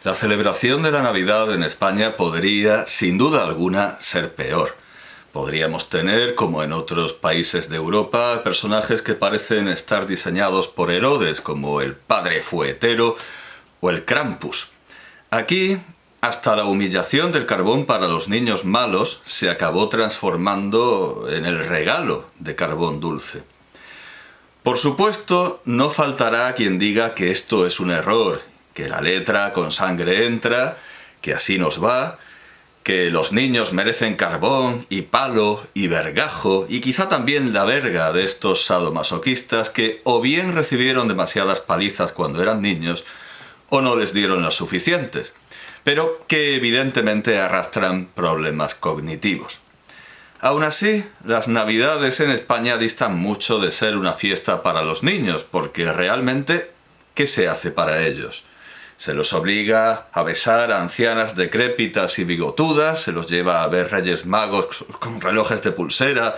La celebración de la Navidad en España podría, sin duda alguna, ser peor. Podríamos tener, como en otros países de Europa, personajes que parecen estar diseñados por Herodes, como el Padre Fuetero o el Krampus. Aquí, hasta la humillación del carbón para los niños malos se acabó transformando en el regalo de carbón dulce. Por supuesto, no faltará quien diga que esto es un error, que la letra con sangre entra, que así nos va, que los niños merecen carbón y palo y vergajo y quizá también la verga de estos sadomasoquistas que o bien recibieron demasiadas palizas cuando eran niños o no les dieron las suficientes, pero que evidentemente arrastran problemas cognitivos. Aún así, las Navidades en España distan mucho de ser una fiesta para los niños, porque realmente, ¿qué se hace para ellos? Se los obliga a besar a ancianas decrépitas y bigotudas, se los lleva a ver Reyes Magos con relojes de pulsera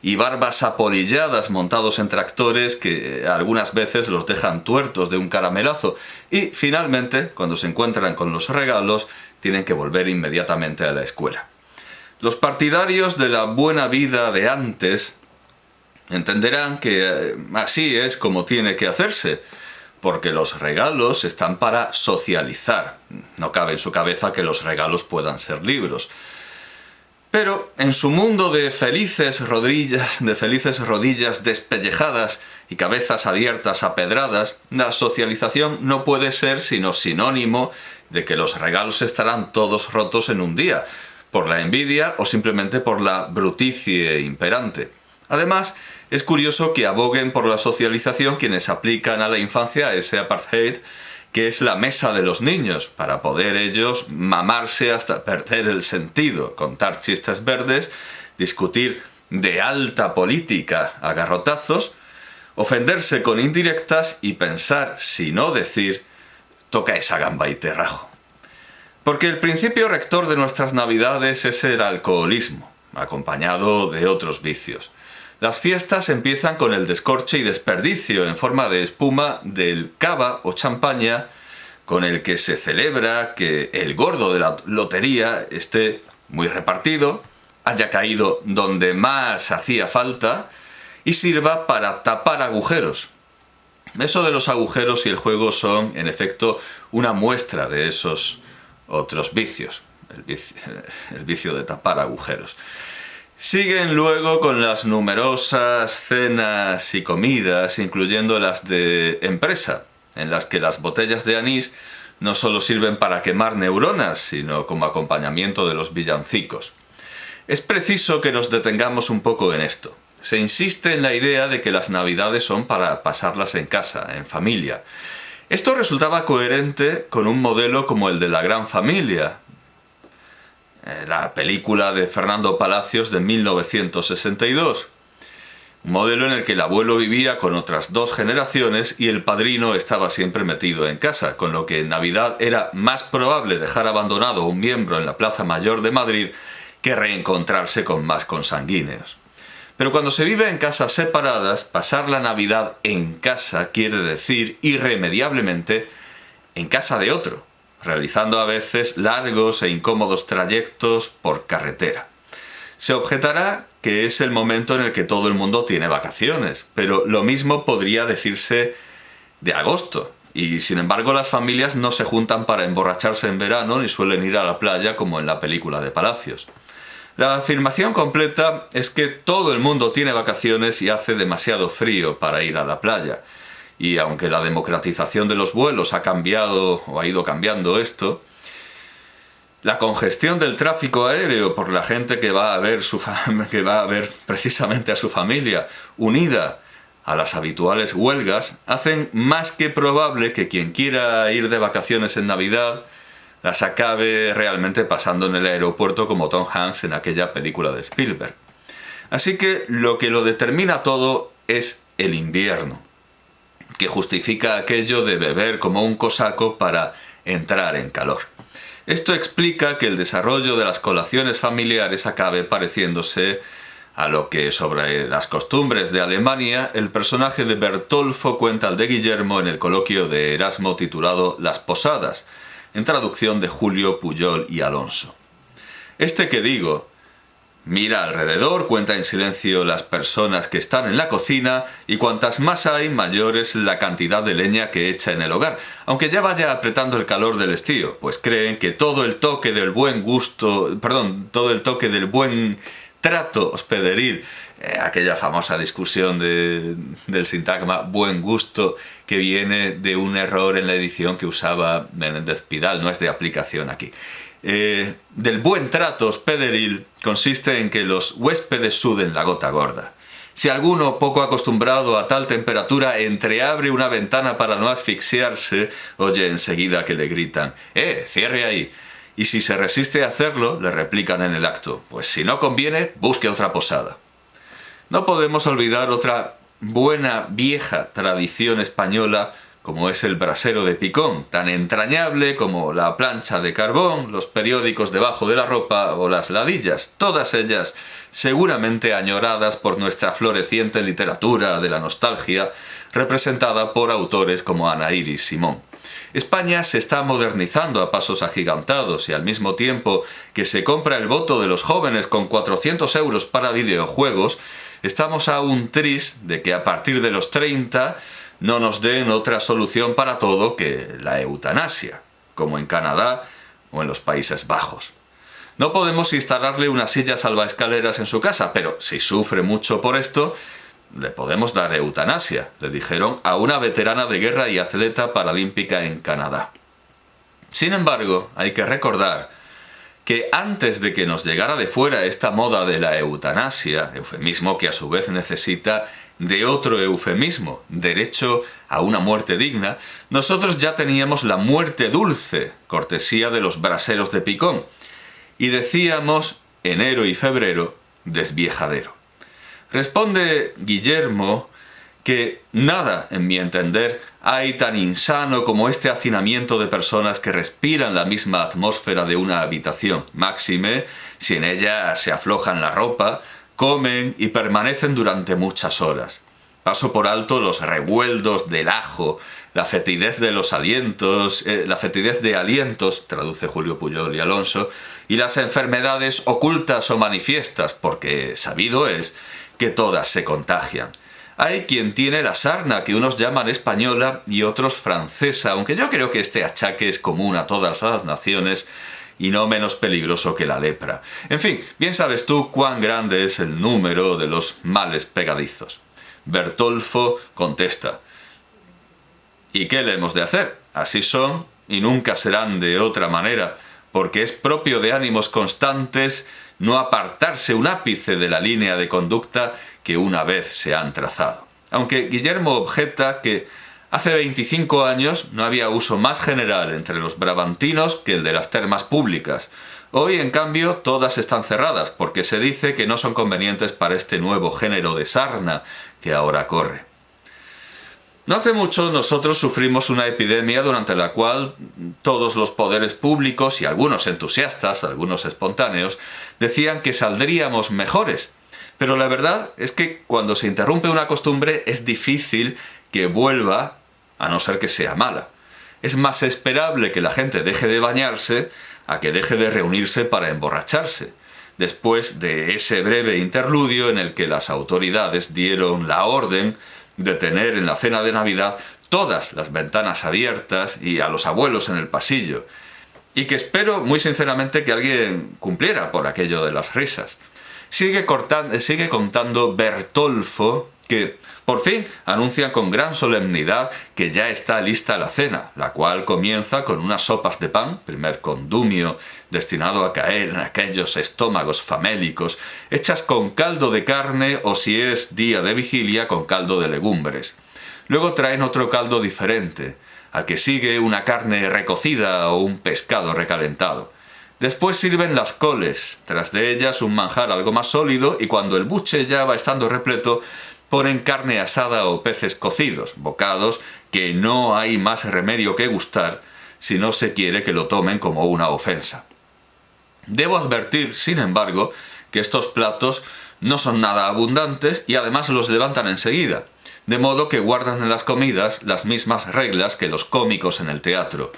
y barbas apolilladas montados en tractores que algunas veces los dejan tuertos de un caramelazo. Y finalmente, cuando se encuentran con los regalos, tienen que volver inmediatamente a la escuela. Los partidarios de la buena vida de antes entenderán que así es como tiene que hacerse, porque los regalos están para socializar. No cabe en su cabeza que los regalos puedan ser libros. Pero en su mundo de felices rodillas despellejadas y cabezas abiertas a pedradas, la socialización no puede ser sino sinónimo de que los regalos estarán todos rotos en un día, por la envidia o simplemente por la bruticie imperante. Además, es curioso que aboguen por la socialización quienes aplican a la infancia ese apartheid que es la mesa de los niños, para poder ellos mamarse hasta perder el sentido, contar chistes verdes, discutir de alta política a garrotazos, ofenderse con indirectas y pensar, si no decir, toca esa gamba y te rajo. Porque el principio rector de nuestras Navidades es el alcoholismo, acompañado de otros vicios. Las fiestas empiezan con el descorche y desperdicio en forma de espuma del cava o champaña, con el que se celebra que el gordo de la lotería esté muy repartido, haya caído donde más hacía falta y sirva para tapar agujeros. Eso de los agujeros y el juego son, en efecto, una muestra de esos otros vicios, el vicio de tapar agujeros. Siguen luego con las numerosas cenas y comidas, incluyendo las de empresa, en las que las botellas de anís no solo sirven para quemar neuronas, sino como acompañamiento de los villancicos. Es preciso que nos detengamos un poco en esto. Se insiste en la idea de que las Navidades son para pasarlas en casa, en familia. Esto resultaba coherente con un modelo como el de La Gran Familia, la película de Fernando Palacios de 1962. Un modelo en el que el abuelo vivía con otras dos generaciones y el padrino estaba siempre metido en casa, con lo que en Navidad era más probable dejar abandonado a un miembro en la Plaza Mayor de Madrid que reencontrarse con más consanguíneos. Pero cuando se vive en casas separadas, pasar la Navidad en casa quiere decir irremediablemente en casa de otro, realizando a veces largos e incómodos trayectos por carretera. Se objetará que es el momento en el que todo el mundo tiene vacaciones, pero lo mismo podría decirse de agosto, y sin embargo las familias no se juntan para emborracharse en verano ni suelen ir a la playa como en la película de Palacios. La afirmación completa es que todo el mundo tiene vacaciones y hace demasiado frío para ir a la playa. Y aunque la democratización de los vuelos ha cambiado o ha ido cambiando esto, la congestión del tráfico aéreo por la gente que va a ver precisamente a su familia unida a las habituales huelgas hacen más que probable que quien quiera ir de vacaciones en Navidad las acabe realmente pasando en el aeropuerto como Tom Hanks en aquella película de Spielberg. Así que lo que lo determina todo es el invierno, que justifica aquello de beber como un cosaco para entrar en calor. Esto explica que el desarrollo de las colaciones familiares acabe pareciéndose a lo que sobre las costumbres de Alemania el personaje de Bertolfo cuenta al de Guillermo en el coloquio de Erasmo titulado Las Posadas, en traducción de Julio Puyol y Alonso. Este que digo, mira alrededor, cuenta en silencio las personas que están en la cocina y cuantas más hay, mayor es la cantidad de leña que echa en el hogar, aunque ya vaya apretando el calor del estío, pues creen que todo el toque del buen trato hospederil, aquella famosa discusión del sintagma buen gusto que viene de un error en la edición que usaba Menéndez Pidal, no es de aplicación aquí. Del buen trato hospederil consiste en que los huéspedes suden la gota gorda. Si alguno poco acostumbrado a tal temperatura entreabre una ventana para no asfixiarse, oye enseguida que le gritan «cierre ahí». Y si se resiste a hacerlo, le replican en el acto «pues si no conviene, busque otra posada». No podemos olvidar otra buena vieja tradición española como es el brasero de picón, tan entrañable como la plancha de carbón, los periódicos debajo de la ropa o las ladillas, todas ellas seguramente añoradas por nuestra floreciente literatura de la nostalgia, representada por autores como Ana Iris Simón. España se está modernizando a pasos agigantados y al mismo tiempo que se compra el voto de los jóvenes con 400 euros para videojuegos, estamos a un tris de que a partir de los 30 no nos den otra solución para todo que la eutanasia, como en Canadá o en los Países Bajos. No podemos instalarle una silla salvaescaleras en su casa, pero si sufre mucho por esto, le podemos dar eutanasia, le dijeron a una veterana de guerra y atleta paralímpica en Canadá. Sin embargo, hay que recordar que antes de que nos llegara de fuera esta moda de la eutanasia, eufemismo que a su vez necesita de otro eufemismo, derecho a una muerte digna, nosotros ya teníamos la muerte dulce, cortesía de los braseros de picón, y decíamos enero y febrero desviejadero. Responde Guillermo que nada, en mi entender, hay tan insano como este hacinamiento de personas que respiran la misma atmósfera de una habitación, máxime si en ella se aflojan la ropa, comen y permanecen durante muchas horas. Paso por alto los revueldos del ajo, la fetidez de los alientos, la fetidez de alientos, traduce Julio Puyol y Alonso, y las enfermedades ocultas o manifiestas, porque sabido es que todas se contagian. Hay quien tiene la sarna, que unos llaman española y otros francesa, aunque yo creo que este achaque es común a todas las naciones y no menos peligroso que la lepra. En fin, bien sabes tú cuán grande es el número de los males pegadizos. Bertolfo contesta: ¿y qué le hemos de hacer? Así son y nunca serán de otra manera, porque es propio de ánimos constantes no apartarse un ápice de la línea de conducta que una vez se han trazado. Aunque Guillermo objeta que hace 25 años no había uso más general entre los brabantinos que el de las termas públicas. Hoy, en cambio, todas están cerradas porque se dice que no son convenientes para este nuevo género de sarna que ahora corre. No hace mucho nosotros sufrimos una epidemia durante la cual todos los poderes públicos y algunos entusiastas, algunos espontáneos, decían que saldríamos mejores. Pero la verdad es que cuando se interrumpe una costumbre es difícil que vuelva, a no ser que sea mala. Es más esperable que la gente deje de bañarse a que deje de reunirse para emborracharse, después de ese breve interludio en el que las autoridades dieron la orden de tener en la cena de Navidad todas las ventanas abiertas y a los abuelos en el pasillo, y que espero muy sinceramente que alguien cumpliera por aquello de las risas. Sigue contando Bertolfo que por fin anuncian con gran solemnidad que ya está lista la cena, la cual comienza con unas sopas de pan, primer condumio destinado a caer en aquellos estómagos famélicos, hechas con caldo de carne o si es día de vigilia con caldo de legumbres. Luego traen otro caldo diferente, al que sigue una carne recocida o un pescado recalentado. Después sirven las coles, tras de ellas un manjar algo más sólido y cuando el buche ya va estando repleto, ponen carne asada o peces cocidos, bocados que no hay más remedio que gustar si no se quiere que lo tomen como una ofensa. Debo advertir, sin embargo, que estos platos no son nada abundantes y además los levantan enseguida, de modo que guardan en las comidas las mismas reglas que los cómicos en el teatro.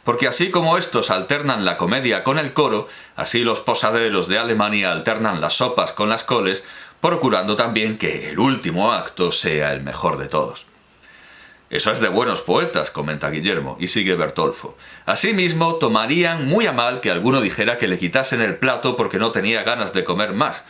porque así como estos alternan la comedia con el coro, así los posaderos de Alemania alternan las sopas con las coles, procurando también que el último acto sea el mejor de todos. Eso es de buenos poetas, comenta Guillermo, y sigue Bertolfo. Asimismo, tomarían muy a mal que alguno dijera que le quitasen el plato porque no tenía ganas de comer más,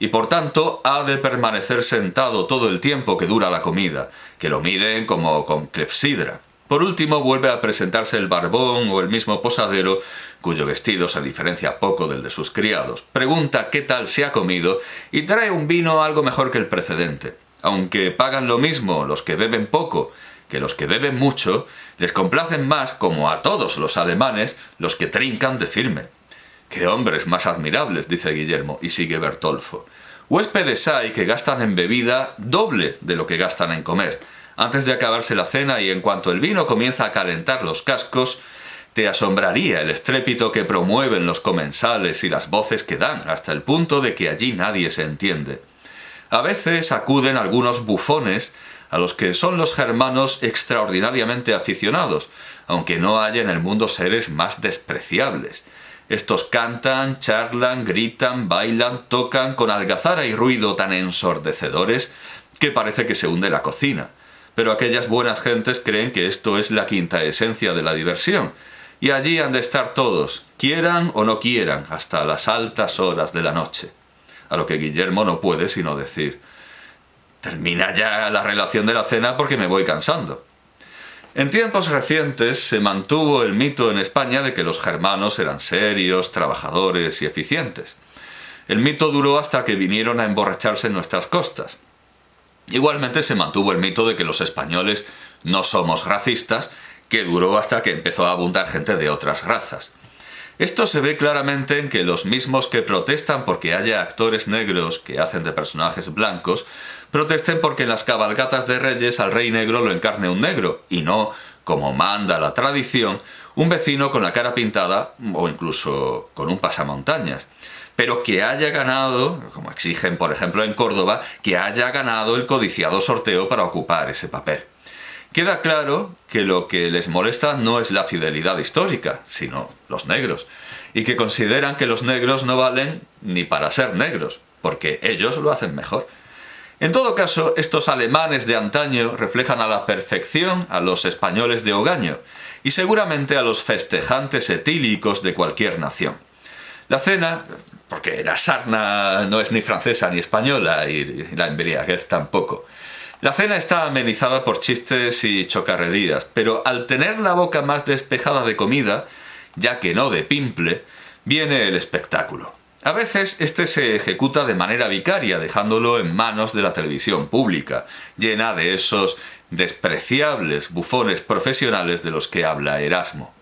y por tanto ha de permanecer sentado todo el tiempo que dura la comida, que lo miden como con clepsidra. Por último, vuelve a presentarse el barbón o el mismo posadero, cuyo vestido se diferencia poco del de sus criados. Pregunta qué tal se ha comido y trae un vino algo mejor que el precedente. Aunque pagan lo mismo los que beben poco que los que beben mucho, les complacen más, como a todos los alemanes, los que trincan de firme. ¡Qué hombres más admirables!, dice Guillermo, y sigue Bertolfo. Huéspedes hay que gastan en bebida doble de lo que gastan en comer. Antes de acabarse la cena y en cuanto el vino comienza a calentar los cascos, te asombraría el estrépito que promueven los comensales y las voces que dan, hasta el punto de que allí nadie se entiende. A veces acuden algunos bufones, a los que son los germanos extraordinariamente aficionados, aunque no haya en el mundo seres más despreciables. Estos cantan, charlan, gritan, bailan, tocan con algazara y ruido tan ensordecedores que parece que se hunde la cocina. Pero aquellas buenas gentes creen que esto es la quinta esencia de la diversión, y allí han de estar todos, quieran o no quieran, hasta las altas horas de la noche. A lo que Guillermo no puede sino decir: «Termina ya la relación de la cena porque me voy cansando». En tiempos recientes se mantuvo el mito en España de que los germanos eran serios, trabajadores y eficientes. El mito duró hasta que vinieron a emborracharse en nuestras costas. Igualmente se mantuvo el mito de que los españoles no somos racistas, que duró hasta que empezó a abundar gente de otras razas. Esto se ve claramente en que los mismos que protestan porque haya actores negros que hacen de personajes blancos, protesten porque en las cabalgatas de reyes al rey negro lo encarne un negro, y no, como manda la tradición, un vecino con la cara pintada o incluso con un pasamontañas. Pero que haya ganado, como exigen por ejemplo en Córdoba, que haya ganado el codiciado sorteo para ocupar ese papel. Queda claro que lo que les molesta no es la fidelidad histórica, sino los negros, y que consideran que los negros no valen ni para ser negros, porque ellos lo hacen mejor. En todo caso, estos alemanes de antaño reflejan a la perfección a los españoles de hogaño, y seguramente a los festejantes etílicos de cualquier nación. La cena, porque la sarna no es ni francesa ni española, y la embriaguez tampoco. La cena está amenizada por chistes y chocarrerías, pero al tener la boca más despejada de comida, ya que no de pimple, viene el espectáculo. A veces este se ejecuta de manera vicaria, dejándolo en manos de la televisión pública, llena de esos despreciables bufones profesionales de los que habla Erasmo.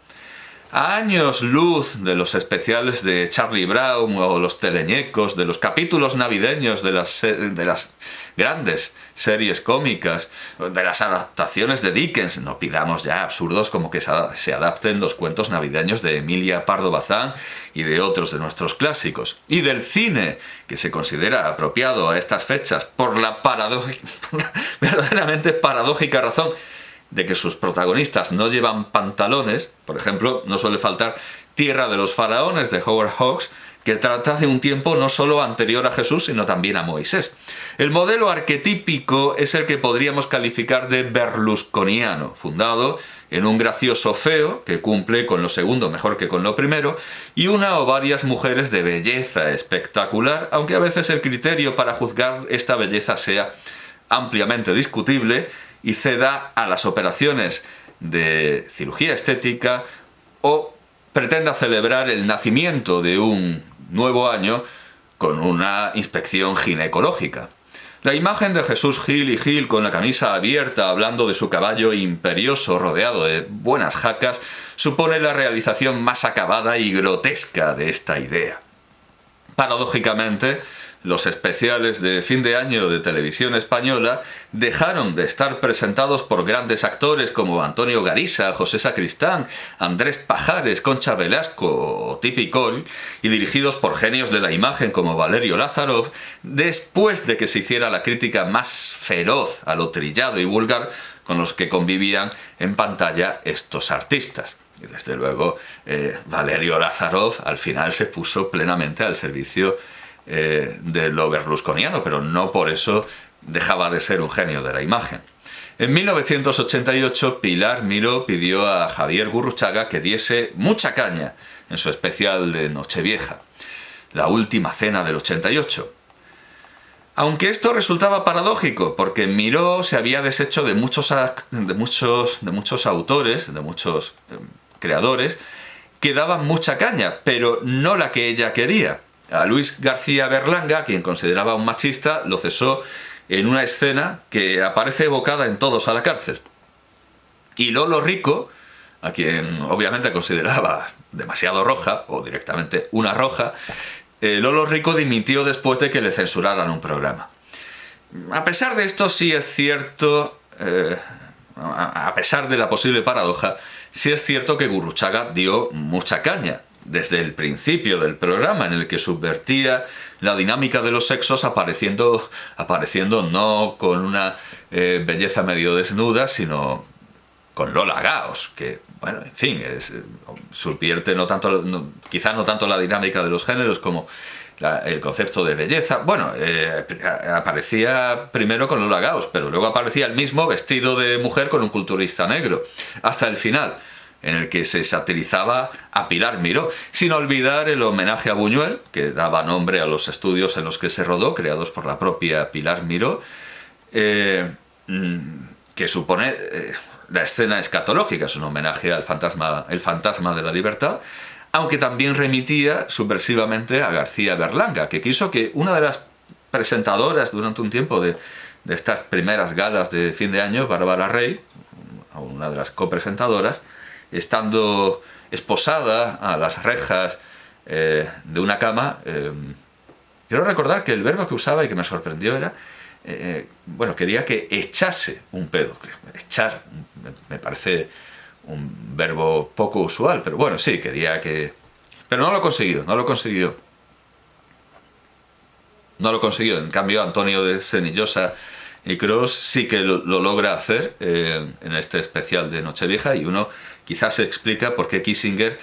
A años luz de los especiales de Charlie Brown o los teleñecos, de los capítulos navideños de las grandes series cómicas, de las adaptaciones de Dickens, no pidamos ya absurdos como que se adapten los cuentos navideños de Emilia Pardo Bazán y de otros de nuestros clásicos, y del cine, que se considera apropiado a estas fechas por la verdaderamente paradójica razón de que sus protagonistas no llevan pantalones. Por ejemplo, no suele faltar Tierra de los Faraones de Howard Hawks, que trata de un tiempo no solo anterior a Jesús, sino también a Moisés. El modelo arquetípico es el que podríamos calificar de berlusconiano, fundado en un gracioso feo, que cumple con lo segundo mejor que con lo primero, y una o varias mujeres de belleza espectacular, aunque a veces el criterio para juzgar esta belleza sea ampliamente discutible y ceda a las operaciones de cirugía estética o pretenda celebrar el nacimiento de un nuevo año con una inspección ginecológica. La imagen de Jesús Gil y Gil con la camisa abierta hablando de su caballo imperioso rodeado de buenas jacas supone la realización más acabada y grotesca de esta idea. Paradójicamente, los especiales de fin de año de Televisión Española dejaron de estar presentados por grandes actores como Antonio Garisa, José Sacristán, Andrés Pajares, Concha Velasco o Tipi Coll, y dirigidos por genios de la imagen como Valerio Lázarov, después de que se hiciera la crítica más feroz a lo trillado y vulgar con los que convivían en pantalla estos artistas. Y desde luego Valerio Lázarov al final se puso plenamente al servicio de lo berlusconiano, pero no por eso dejaba de ser un genio de la imagen. En 1988 Pilar Miró pidió a Javier Gurruchaga que diese mucha caña en su especial de Nochevieja, La Última Cena del 88. Aunque esto resultaba paradójico, porque Miró se había deshecho de muchos autores, de muchos creadores, que daban mucha caña, pero no la que ella quería. A Luis García Berlanga, quien consideraba un machista, lo cesó en una escena que aparece evocada en Todos a la cárcel. Y Lolo Rico, a quien obviamente consideraba demasiado roja, o directamente una roja, Lolo Rico dimitió después de que le censuraran un programa. A pesar de esto, sí es cierto, a pesar de la posible paradoja, sí es cierto que Gurruchaga dio mucha caña desde el principio del programa, en el que subvertía la dinámica de los sexos apareciendo no con una belleza medio desnuda, sino con Lola Gaos, que, bueno, en fin, subvierte quizá no tanto la dinámica de los géneros como el concepto de belleza. Bueno, aparecía primero con Lola Gaos, pero luego aparecía el mismo vestido de mujer con un culturista negro, hasta el final, en el que se satirizaba a Pilar Miró, sin olvidar el homenaje a Buñuel, que daba nombre a los estudios en los que se rodó, creados por la propia Pilar Miró, que supone la escena escatológica, es un homenaje al el fantasma de la libertad, aunque también remitía subversivamente a García Berlanga, que quiso que una de las presentadoras durante un tiempo de estas primeras galas de fin de año, Bárbara Rey, una de las copresentadoras, estando esposada a las rejas de una cama, quiero recordar que el verbo que usaba y que me sorprendió era, quería que echase un pedo. Echar me parece un verbo poco usual, pero bueno, sí, quería que... Pero no lo consiguió. En cambio, Antonio de Senillosa y Cros sí que lo logra hacer en este especial de Nochevieja, y uno quizás se explica por qué Kissinger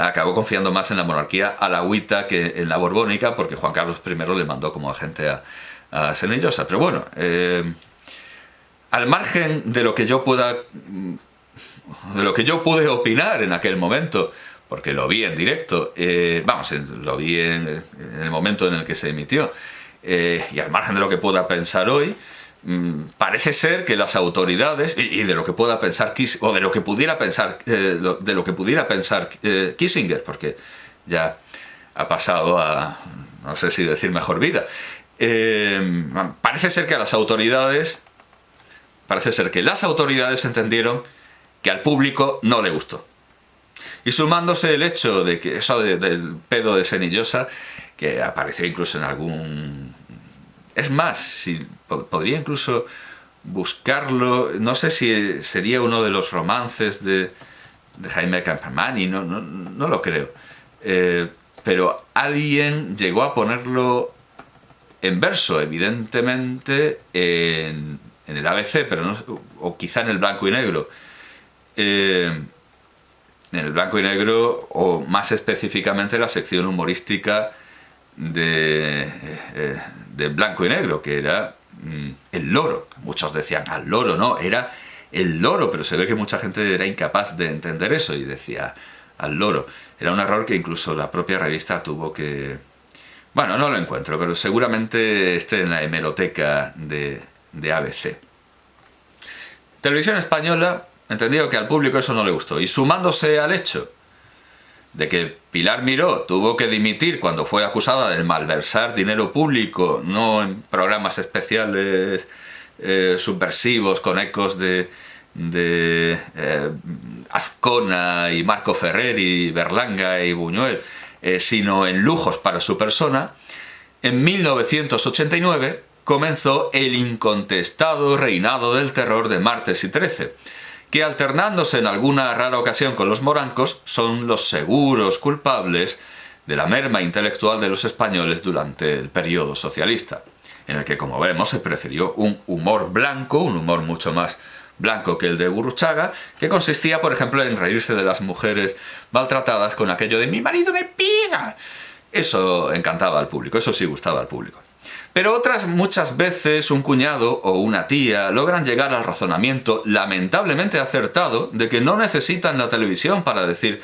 acabó confiando más en la monarquía alauita que en la borbónica, porque Juan Carlos I le mandó como agente a Senillosa. Pero bueno, al margen de lo que yo pude opinar en aquel momento, porque lo vi en directo, lo vi en el momento en el que se emitió, y al margen de lo que pueda pensar hoy, parece ser que las autoridades, y de lo que pueda pensar o de lo que pudiera pensar Kissinger, porque ya ha pasado a, no sé si decir mejor vida, parece ser que las autoridades entendieron que al público no le gustó. Y sumándose el hecho de que eso del pedo de Senillosa, que apareció incluso en algún... Es más, podría incluso buscarlo, no sé si sería uno de los romances de Jaime Campomanes, no lo creo. Pero alguien llegó a ponerlo en verso, evidentemente en el ABC, pero no, o quizá en el blanco y negro. En el blanco y negro, o más específicamente la sección humorística de blanco y negro, que era el loro. Muchos decían al loro, no, era el loro, pero se ve que mucha gente era incapaz de entender eso y decía al loro. Era un error que incluso la propia revista tuvo que... Bueno, no lo encuentro, pero seguramente esté en la hemeroteca de ABC. Televisión Española entendió que al público eso no le gustó, y sumándose al hecho de que Pilar Miró tuvo que dimitir cuando fue acusada de malversar dinero público, no en programas especiales subversivos con ecos de Azcona y Marco Ferrer y Berlanga y Buñuel, sino en lujos para su persona, en 1989 comenzó el incontestado reinado del terror de Martes y 13, que alternándose en alguna rara ocasión con los morancos, son los seguros culpables de la merma intelectual de los españoles durante el periodo socialista, en el que, como vemos, se prefirió un humor blanco, un humor mucho más blanco que el de Gurruchaga, que consistía, por ejemplo, en reírse de las mujeres maltratadas con aquello de «mi marido me pega». Eso encantaba al público, eso sí gustaba al público. Pero otras muchas veces un cuñado o una tía logran llegar al razonamiento lamentablemente acertado de que no necesitan la televisión para decir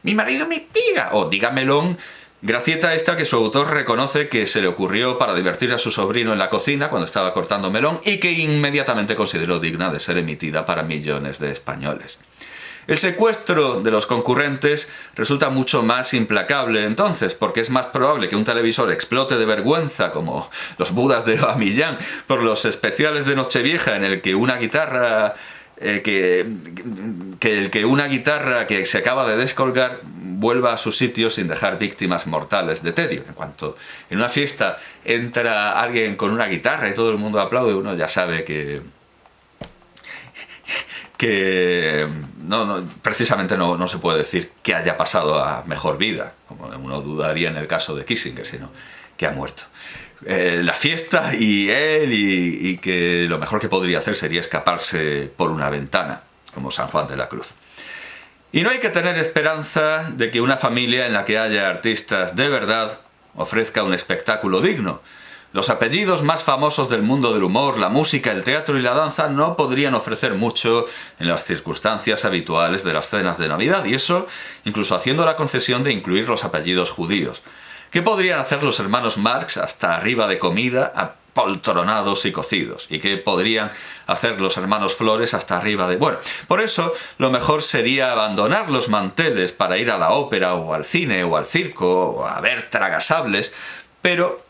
«mi marido me pega» o «dígamelón». Gracieta esta que su autor reconoce que se le ocurrió para divertir a su sobrino en la cocina cuando estaba cortando melón y que inmediatamente consideró digna de ser emitida para millones de españoles. El secuestro de los concurrentes resulta mucho más implacable entonces, porque es más probable que un televisor explote de vergüenza, como los Budas de Bamiyan, por los especiales de Nochevieja en el que una guitarra una guitarra que se acaba de descolgar vuelva a su sitio sin dejar víctimas mortales de tedio. En cuanto en una fiesta entra alguien con una guitarra y todo el mundo aplaude, uno ya sabe que precisamente no se puede decir que haya pasado a mejor vida, como uno dudaría en el caso de Kissinger, sino que ha muerto. La fiesta y él, y que lo mejor que podría hacer sería escaparse por una ventana, como San Juan de la Cruz. Y no hay que tener esperanza de que una familia en la que haya artistas de verdad ofrezca un espectáculo digno. Los apellidos más famosos del mundo del humor, la música, el teatro y la danza no podrían ofrecer mucho en las circunstancias habituales de las cenas de Navidad, y eso incluso haciendo la concesión de incluir los apellidos judíos. ¿Qué podrían hacer los hermanos Marx hasta arriba de comida, apoltronados y cocidos? ¿Y qué podrían hacer los hermanos Flores hasta arriba de...? Bueno, por eso lo mejor sería abandonar los manteles para ir a la ópera o al cine o al circo o a ver tragasables, pero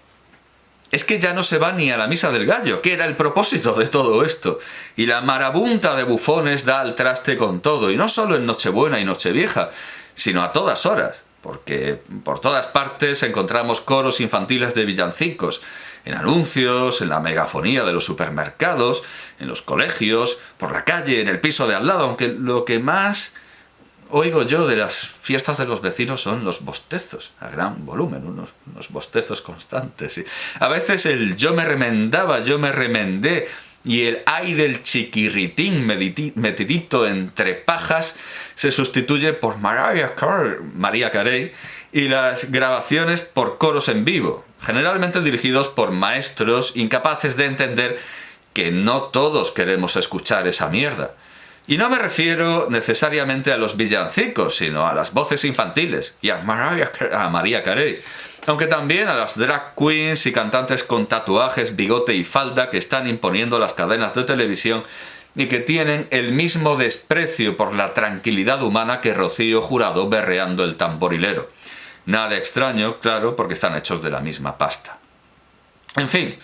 es que ya no se va ni a la misa del gallo, que era el propósito de todo esto. Y la marabunta de bufones da al traste con todo, y no solo en Nochebuena y Nochevieja, sino a todas horas. Porque por todas partes encontramos coros infantiles de villancicos, en anuncios, en la megafonía de los supermercados, en los colegios, por la calle, en el piso de al lado, aunque lo que más oigo yo de las fiestas de los vecinos son los bostezos, a gran volumen, unos bostezos constantes. ¿Sí? A veces el yo me remendaba, yo me remendé, y el ay del chiquirritín metidito entre pajas se sustituye por Mariah Carey, y las grabaciones por coros en vivo, generalmente dirigidos por maestros incapaces de entender que no todos queremos escuchar esa mierda. Y no me refiero necesariamente a los villancicos, sino a las voces infantiles y a Mariah Carey, aunque también a las drag queens y cantantes con tatuajes, bigote y falda que están imponiendo las cadenas de televisión y que tienen el mismo desprecio por la tranquilidad humana que Rocío Jurado berreando el tamborilero. Nada extraño, claro, porque están hechos de la misma pasta. En fin,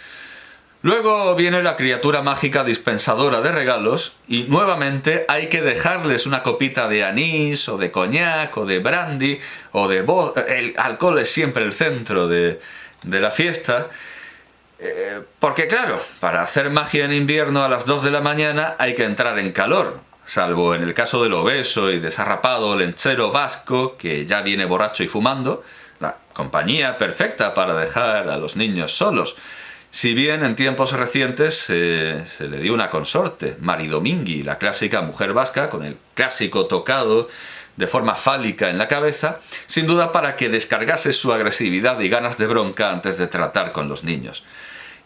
luego viene la criatura mágica dispensadora de regalos y nuevamente hay que dejarles una copita de anís o de coñac o de brandy o de el alcohol es siempre el centro de la fiesta, porque claro, para hacer magia en invierno a las 2 de la mañana hay que entrar en calor, salvo en el caso del obeso y desarrapado lenchero vasco que ya viene borracho y fumando, la compañía perfecta para dejar a los niños solos. Si bien en tiempos recientes se le dio una consorte, Maridomingui, la clásica mujer vasca, con el clásico tocado de forma fálica en la cabeza, sin duda para que descargase su agresividad y ganas de bronca antes de tratar con los niños.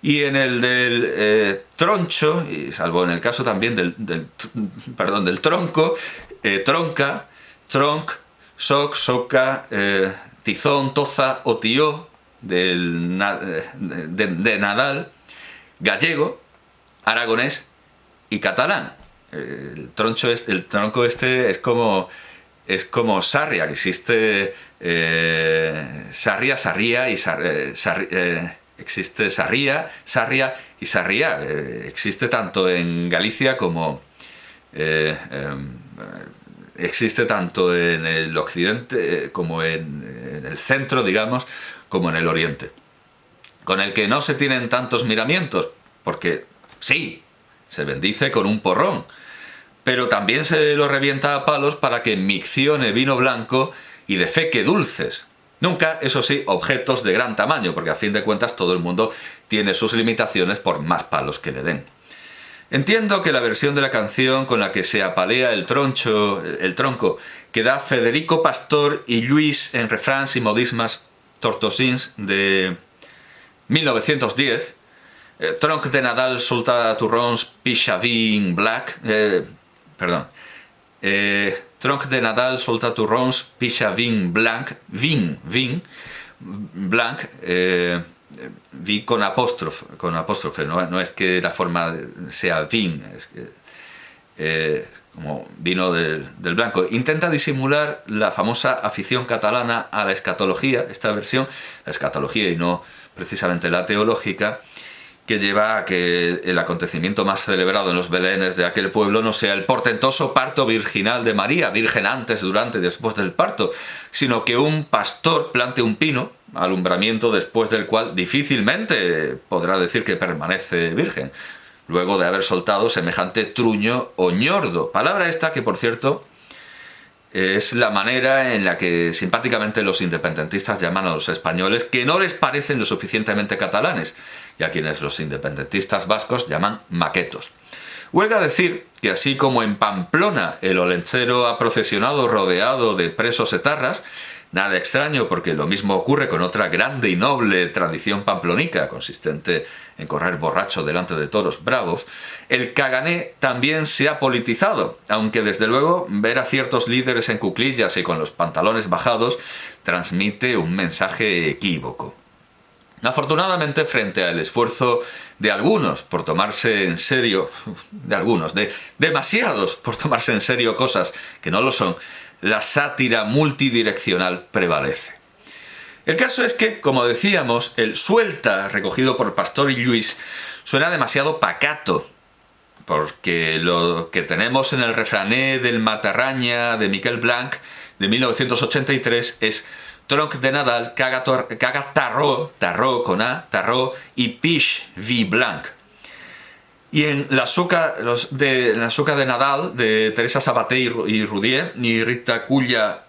Y en el del troncho, y salvo en el caso también del tronco, tronca, tronc, soc, soca, tizón, toza o tío, de Nadal, gallego, aragonés y catalán. El tronco este es como sarria, que existe sarria, sarría y existe sarria y sarriá. Existe tanto en Galicia como existe tanto en el occidente como en el centro, digamos, como en el oriente, con el que no se tienen tantos miramientos, porque sí, se bendice con un porrón, pero también se lo revienta a palos para que miccione vino blanco y defeque dulces. Nunca, eso sí, objetos de gran tamaño, porque a fin de cuentas todo el mundo tiene sus limitaciones por más palos que le den. Entiendo que la versión de la canción con la que se apalea el tronco que da Federico Pastor y Lluís en refrans y modismas tortosins de 1910, Tronc de Nadal solta turrons pixavin black, Tronc de Nadal solta turrons pixavin blanc, vin blanc, vi con apóstrofe, no es que la forma sea vin, es que como vino del blanco. Intenta disimular la famosa afición catalana a la escatología, esta versión, la escatología y no precisamente la teológica, que lleva a que el acontecimiento más celebrado en los belenes de aquel pueblo no sea el portentoso parto virginal de María, virgen antes, durante y después del parto, sino que un pastor plante un pino, alumbramiento después del cual difícilmente podrá decir que permanece virgen, luego de haber soltado semejante truño o ñordo. Palabra esta que, por cierto, es la manera en la que simpáticamente los independentistas llaman a los españoles que no les parecen lo suficientemente catalanes, y a quienes los independentistas vascos llaman maquetos. Huelga decir que así como en Pamplona el olentzero ha procesionado rodeado de presos etarras, nada extraño porque lo mismo ocurre con otra grande y noble tradición pamplonica, consistente en correr borracho delante de toros bravos, el Cagané también se ha politizado, aunque desde luego ver a ciertos líderes en cuclillas y con los pantalones bajados transmite un mensaje equívoco. Afortunadamente, frente al esfuerzo de algunos por tomarse en serio, de demasiados por tomarse en serio cosas que no lo son, la sátira multidireccional prevalece. El caso es que, como decíamos, el suelta recogido por Pastor y Lluís suena demasiado pacato, porque lo que tenemos en el refrané del Matarraña de Miquel Blanc de 1983 es Tronc de Nadal, caga tarró con A, tarró y pix vi blanc. Y en la suca de Nadal de Teresa Sabaté y Rudier y Rita Culla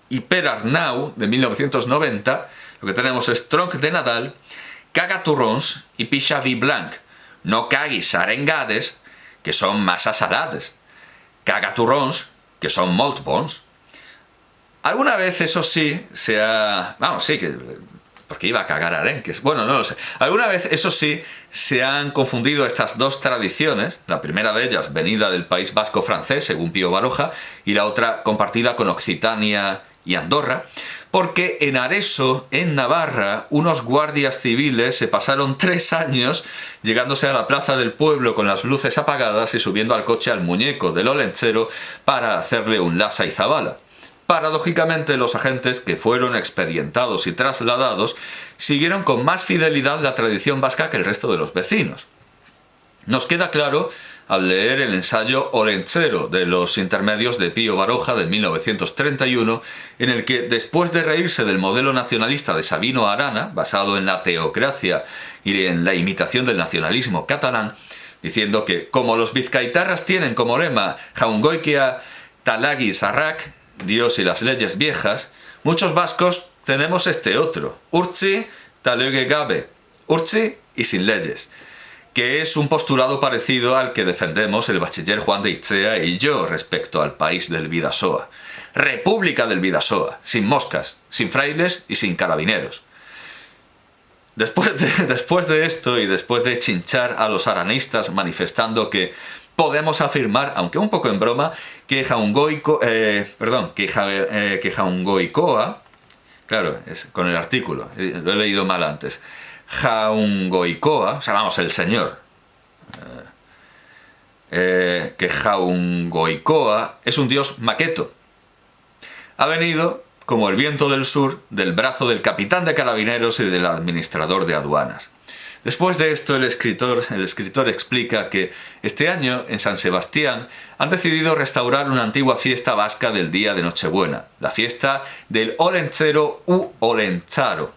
y Per Arnau de 1990, lo que tenemos es Tronc de Nadal, caga turrons y pixa vi blanc. No caguis arengades, que son massa salades. Caga turrons, que son molt bons. Alguna vez, eso sí, porque iba a cagar arenques. Bueno, no lo sé. Alguna vez, eso sí, se han confundido estas dos tradiciones, la primera de ellas venida del País Vasco francés, según Pío Baroja, y la otra compartida con Occitania y Andorra, porque en Areso, en Navarra, unos guardias civiles se pasaron 3 años llegándose a la plaza del pueblo con las luces apagadas y subiendo al coche al muñeco del olentzero para hacerle un lasa y zabala. Paradójicamente, los agentes que fueron expedientados y trasladados siguieron con más fidelidad la tradición vasca que el resto de los vecinos. Nos queda claro al leer el ensayo Olentzero de los intermedios de Pío Baroja de 1931, en el que, después de reírse del modelo nacionalista de Sabino Arana, basado en la teocracia y en la imitación del nacionalismo catalán, diciendo que, como los vizcaitarras tienen como lema Jaungoikia Talagi Sarrak, Dios y las leyes viejas, muchos vascos tenemos este otro, Urtzi Talege Gabe, Urtzi y sin leyes, que es un postulado parecido al que defendemos el bachiller Juan de Itzea y yo respecto al país del Bidasoa. República del Bidasoa, sin moscas, sin frailes y sin carabineros. Después de esto y después de chinchar a los aranistas manifestando que podemos afirmar, aunque un poco en broma, que Jaungoicoa, claro, es con el artículo, lo he leído mal antes, Jaungoicoa, o sea, vamos, el señor, que Jaungoicoa es un dios maqueto. Ha venido, como el viento del sur, del brazo del capitán de carabineros y del administrador de aduanas. Después de esto, el escritor explica que este año, en San Sebastián, han decidido restaurar una antigua fiesta vasca del día de Nochebuena, la fiesta del Olentzero u Olentzaro.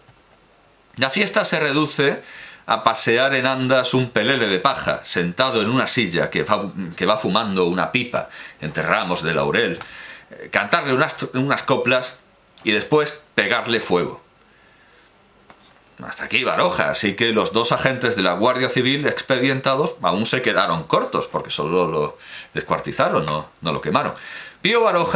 La fiesta se reduce a pasear en andas un pelele de paja, sentado en una silla que va fumando una pipa entre ramos de laurel, cantarle unas coplas y después pegarle fuego. Hasta aquí Baroja, así que los 2 agentes de la Guardia Civil expedientados aún se quedaron cortos, porque solo lo descuartizaron, no lo quemaron. Pío Baroja